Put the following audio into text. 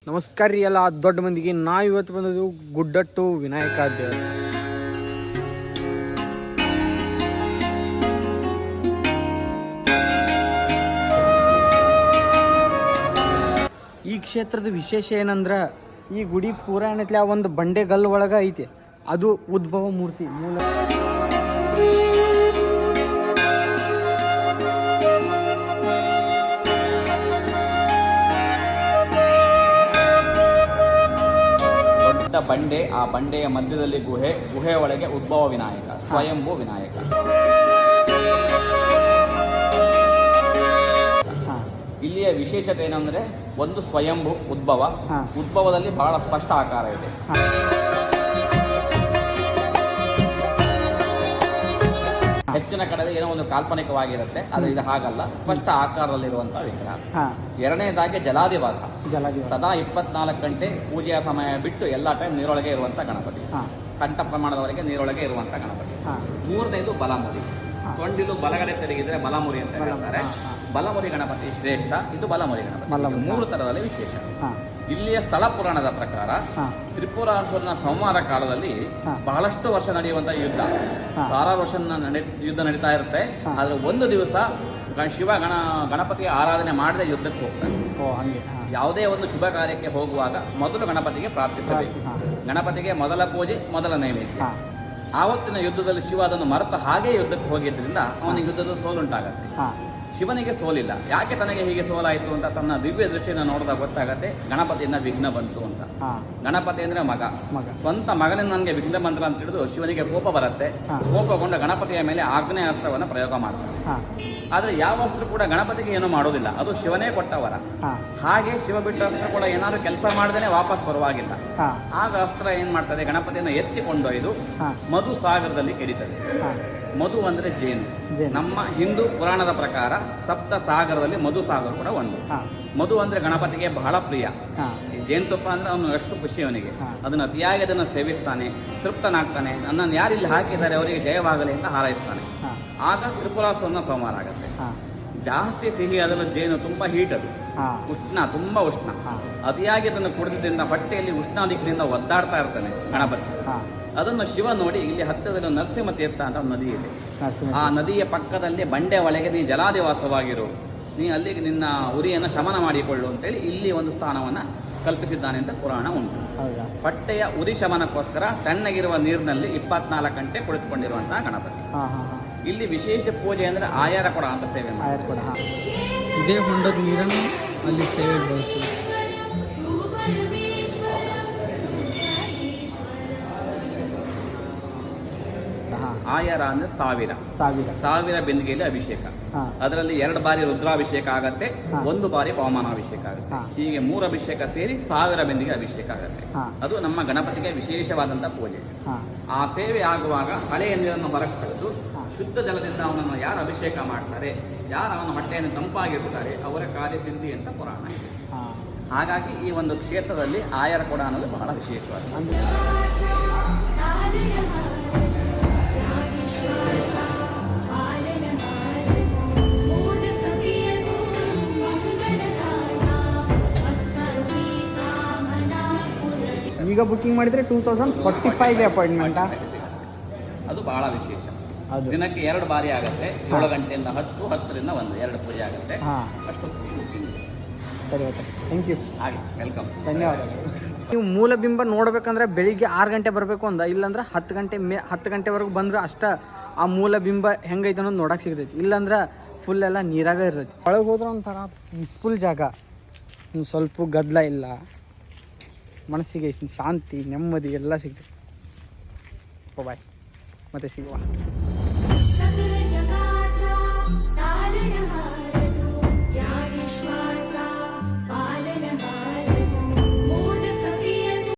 ನಮಸ್ಕಾರ ರೀ ಎಲ್ಲ ದೊಡ್ಡ ಮಂದಿಗೆ. ನಾವು ಇವತ್ತು ಬಂದದ್ದು ಗುಡ್ಡಟ್ಟು ವಿನಾಯಕ ದೇವಸ್ಥಾನ. ಈ ಕ್ಷೇತ್ರದ ವಿಶೇಷ ಏನಂದ್ರೆ ಈ ಗುಡಿ ಪುರಾಣತ್ಲೆ ಒಂದು ಬಂಡೆಗಲ್ಲು ಒಳಗೆ ಐತಿ. ಅದು ಉದ್ಭವ ಮೂರ್ತಿ ಮೂಲ. ದೊಡ್ಡ ಬಂಡೆ, ಆ ಬಂಡೆಯ ಮಧ್ಯದಲ್ಲಿ ಗುಹೆಯ ಒಳಗೆ ಉದ್ಭವ ವಿನಾಯಕ, ಸ್ವಯಂಭೂ ವಿನಾಯಕ. ಇಲ್ಲಿಯ ವಿಶೇಷತೆ ಏನಂದ್ರೆ ಒಂದು ಸ್ವಯಂಭೂ ಉದ್ಭವ. ಉದ್ಭವದಲ್ಲಿ ಬಹಳ ಸ್ಪಷ್ಟ ಆಕಾರ ಇದೆ. ಹೆಚ್ಚಿನ ಕಡೆ ಏನೋ ಒಂದು ಕಾಲ್ಪನಿಕವಾಗಿರುತ್ತೆ, ಆದರೆ ಇದು ಹಾಗಲ್ಲ, ಸ್ಪಷ್ಟ ಆಕಾರದಲ್ಲಿರುವಂತಹ ವಿಗ್ರಹ. ಎರಡನೇದಾಗಿ ಜಲಾದಿವಾಸ. ಸದಾ 24 ಗಂಟೆ ಪೂಜೆಯ ಸಮಯ ಬಿಟ್ಟು ಎಲ್ಲ ಟೈಮ್ ನೀರೊಳಗೆ ಇರುವಂತ ಗಣಪತಿ, ಕಂಠ ಪ್ರಮಾಣದವರೆಗೆ ನೀರೊಳಗೆ ಇರುವಂತ ಗಣಪತಿ. ಮೂರನೇದು ಬಲಮುರಿ. ಸೊಂಡಿಲು ಬಲಗಡೆ ತಿರುಗಿದ್ರೆ ಬಲಮುರಿ ಅಂತ ಹೇಳ್ತಾರೆ. ಬಲಮುರಿ ಗಣಪತಿ ಶ್ರೇಷ್ಠ, ಇದು ಬಲಮುರಿ ಗಣಪತಿ. 3 ತರದಲ್ಲಿ ವಿಶೇಷ. ಇಲ್ಲಿಯ ಸ್ಥಳ ಪುರಾಣದ ಪ್ರಕಾರ ತ್ರಿಪುರಾಸುರನ ಸಂಹಾರ ಕಾಲದಲ್ಲಿ ಬಹಳಷ್ಟು ವರ್ಷ ನಡೆಯುವಂತಹ ಯುದ್ಧ, 1000 ವರ್ಷ ಯುದ್ಧ ನಡೀತಾ ಇರುತ್ತೆ. ಆದ್ರೆ ಒಂದು ದಿವಸ ಶಿವ ಗಣಪತಿಯ ಆರಾಧನೆ ಮಾಡದೆ ಯುದ್ಧಕ್ಕೆ ಹೋಗ್ತಾರೆ. ಯಾವುದೇ ಒಂದು ಶುಭ ಕಾರ್ಯಕ್ಕೆ ಹೋಗುವಾಗ ಮೊದಲು ಗಣಪತಿಗೆ ಪ್ರಾರ್ಥಿಸಬೇಕು. ಗಣಪತಿಗೆ ಮೊದಲ ಪೂಜೆ, ಮೊದಲ ನೈವೇದ್ಯ. ಆವತ್ತಿನ ಯುದ್ಧದಲ್ಲಿ ಶಿವ ಅದನ್ನು ಮರೆತು ಹಾಗೆ ಯುದ್ಧಕ್ಕೆ ಹೋಗಿದ್ದರಿಂದ ಅವನಿಗೆ ಯುದ್ಧದ ಸೋಲುಂಟಾಗತ್ತೆ. ಶಿವನಿಗೆ ಸೋಲಿಲ್ಲ. ಯಾಕೆ ತನಗೆ ಹೀಗೆ ಸೋಲಾಯಿತು ಅಂತ ತನ್ನ ದಿವ್ಯ ದೃಷ್ಟಿಯನ್ನು ನೋಡಿದಾಗ ಗೊತ್ತಾಗತ್ತೆ, ಗಣಪತಿಯಿಂದ ವಿಘ್ನ ಬಂತು ಅಂತ. ಗಣಪತಿ ಅಂದ್ರೆ ಮಗ, ಸ್ವಂತ ಮಗನಿಂದ ನನಗೆ ವಿಘ್ನ ಬಂತ್ರ ಅಂತ ಹಿಡಿದು ಶಿವನಿಗೆ ಕೋಪ ಬರುತ್ತೆ. ಕೋಪಗೊಂಡ ಗಣಪತಿಯ ಮೇಲೆ ಆಗ್ನೇಯ ಅಸ್ತ್ರವನ್ನು ಪ್ರಯೋಗ ಮಾಡ್ತಾರೆ. ಆದ್ರೆ ಯಾವ ಅಸ್ತ್ರ ಕೂಡ ಗಣಪತಿಗೆ ಏನೂ ಮಾಡೋದಿಲ್ಲ, ಅದು ಶಿವನೇ ಕೊಟ್ಟವರ. ಹಾಗೆ ಶಿವ ಬಿಟ್ಟ ಅಸ್ತ್ರ ಕೂಡ ಏನಾದ್ರು ಕೆಲಸ ಮಾಡದೇನೆ ವಾಪಸ್ ಬರುವಾಗಿಲ್ಲ. ಆಗ ಅಸ್ತ್ರ ಏನ್ ಮಾಡ್ತದೆ, ಗಣಪತಿಯನ್ನು ಎತ್ತಿಕೊಂಡೊಯ್ದು ಮಧು ಸಾಗರದಲ್ಲಿ ಕೆಡಿತದೆ. ಮಧು ಅಂದ್ರೆ ಜೇನು. ನಮ್ಮ ಹಿಂದೂ ಪುರಾಣದ ಪ್ರಕಾರ ಸಪ್ತ ಸಾಗರದಲ್ಲಿ ಮಧು ಸಾಗರ ಕೂಡ ಒಂದು. ಮಧು ಅಂದ್ರೆ ಗಣಪತಿಗೆ ಬಹಳ ಪ್ರಿಯ. ಜೇನುತುಪ್ಪ ಅಂದ್ರೆ ಅವನು ಅಷ್ಟು ಖುಷಿ ಅವನಿಗೆ. ಅದನ್ನು ಅತಿಯಾಗಿ ಅದನ್ನು ಸೇವಿಸ್ತಾನೆ, ತೃಪ್ತನಾಗ್ತಾನೆ. ನನ್ನನ್ನು ಯಾರಿಲ್ಲಿ ಹಾಕಿದ್ದಾರೆ ಅವರಿಗೆ ಜಯವಾಗಲಿ ಅಂತ ಹಾರೈಸ್ತಾನೆ. ಆಗ ತ್ರಿಪುರಾಸುರನ ಸಂಹಾರ ಆಗುತ್ತೆ. ಜಾಸ್ತಿ ಸಿಹಿ ಅದನ್ನು ಜೇನು ತುಂಬಾ ಹೀಟ್, ಅದು ಉಷ್ಣ, ತುಂಬಾ ಉಷ್ಣ. ಅತಿಯಾಗಿ ಅದನ್ನು ಕುಡಿದ್ರಿಂದ ಹೊಟ್ಟೆಯಲ್ಲಿ ಉಷ್ಣಾಧಿಕದಿಂದ ಒದ್ದಾಡ್ತಾ ಇರ್ತಾನೆ ಗಣಪತಿ. ಅದನ್ನು ಶಿವ ನೋಡಿ ಇಲ್ಲಿ ಹತ್ತಿರದಲ್ಲಿ ನರಸಿಂಹ ತೀರ್ಥ ಅಂತ ನದಿ ಇದೆ. ಆ ನದಿಯ ಪಕ್ಕದಲ್ಲಿ ಬಂಡೆ ಒಳಗೆ ನೀ ಜಲಾದಿವಾಸವಾಗಿರು, ನೀ ಅಲ್ಲಿಗೆ ನಿನ್ನ ಉರಿಯನ್ನು ಶಮನ ಮಾಡಿಕೊಳ್ಳು ಅಂತೇಳಿ ಇಲ್ಲಿ ಒಂದು ಸ್ಥಾನವನ್ನ ಕಲ್ಪಿಸಿದ್ದಾನೆ ಅಂತ ಪುರಾಣ ಉಂಟು. ಹೊಟ್ಟೆಯ ಉರಿ ಶಮನಕ್ಕೋಸ್ಕರ ತಣ್ಣಗಿರುವ ನೀರಿನಲ್ಲಿ 24 ಗಂಟೆ ಕುಳಿತುಕೊಂಡಿರುವಂತಹ ಗಣಪತಿ. ಇಲ್ಲಿ ವಿಶೇಷ ಪೂಜೆ ಅಂದ್ರೆ ಆಯಾರ ಕೊಡ ಅಂತ ಸೇವೆ ಮಾಡ್ತಾರೆ. ಇದೇ ಹೊಂಡದ ನೀರನ್ನು ಅಲ್ಲಿ ಸೇವೆ ಬಳಸ್ತೀವಿ. ಆಯಾರ ಅಂದ್ರೆ ಸಾವಿರ ಬಿಂದಿಗೆಯಲ್ಲಿ ಅಭಿಷೇಕ. ಅದರಲ್ಲಿ 2 ಬಾರಿ ರುದ್ರಾಭಿಷೇಕ ಆಗತ್ತೆ, 1 ಬಾರಿ ಪವಮಾನಾಭಿಷೇಕ ಆಗುತ್ತೆ. ಹೀಗೆ 3 ಅಭಿಷೇಕ ಸೇರಿ 1000 ಬಿಂದಿಗೆ ಅಭಿಷೇಕ ಆಗತ್ತೆ. ಅದು ನಮ್ಮ ಗಣಪತಿಗೆ ವಿಶೇಷವಾದಂತಹ ಪೂಜೆ. ಆ ಸೇವೆ ಆಗುವಾಗ ಹಳೆಯ ನೀರನ್ನು ಹೊರಗೆ ತೆಗೆದು ಶುದ್ಧ ಜಲದಿಂದ ಅವನನ್ನು ಯಾರು ಅಭಿಷೇಕ ಮಾಡ್ತಾರೆ, ಯಾರು ಅವನ ಹೊಟ್ಟೆಯನ್ನು ತಂಪಾಗಿರ್ತಾರೆ, ಅವರ ಕಾರ್ಯಸಿದ್ಧಿ ಅಂತ ಪುರಾಣ ಇದೆ. ಹಾಗಾಗಿ ಈ ಒಂದು ಕ್ಷೇತ್ರದಲ್ಲಿ ಆಯರ ಕೊಡ ಅನ್ನೋದು ಬಹಳ ವಿಶೇಷವಾದ. ಈಗ ಬುಕಿಂಗ್ ಮಾಡಿದ್ರೆ 2045 ಅಪಾಯಿಂಟ್ಮೆಂಟ್. ಅದು ಬಹಳ ವಿಶೇಷ. ದಿನಕ್ಕೆ 2 ಬಾರಿ ಆಗುತ್ತೆ. 7 ಗಂಟೆಯಿಂದ 10, 10ರಿಂದ 1, 2 ಪೂಜೆ ಆಗುತ್ತೆ. ಅಷ್ಟು ಬುಕಿಂಗ್. ಸರಿ, ಓಕೆ, ಥ್ಯಾಂಕ್ ಯು. ಹಾಗೆ ವೆಲ್ಕಮ್, ಧನ್ಯವಾದಗಳು. ನೀವು ಮೂಲಬಿಂಬ ನೋಡ್ಬೇಕಂದ್ರೆ ಬೆಳಿಗ್ಗೆ 6 ಗಂಟೆ ಬರಬೇಕು ಅಂದ, ಇಲ್ಲಾಂದ್ರೆ 10 ಗಂಟೆವರೆಗೂ ಬಂದ್ರೆ ಅಷ್ಟ ಆ ಮೂಲಬಿಂಬ ಹೆಂಗೈತೆ ಅನ್ನೋದು ನೋಡಕ್ಕೆ ಸಿಗ್ತೈತಿ. ಇಲ್ಲಾಂದ್ರೆ ಫುಲ್ ಎಲ್ಲ ನೀರಾಗ ಇರ್ತೈತಿ. ಒಳಗೆ ಹೋದ್ರೆ ಒಂಥರ ಪೀಸ್ಫುಲ್ ಜಾಗ, ಸ್ವಲ್ಪ ಗದ್ದಲ ಇಲ್ಲ, ಮನಸ್ಸಿಗೆ ಶಾಂತಿ, ನೆಮ್ಮದಿ ಎಲ್ಲ ಸಿಗ್ತೈತಿ. ಬಾಯ್, ಮತ್ತೆ ಸಿಗುವ.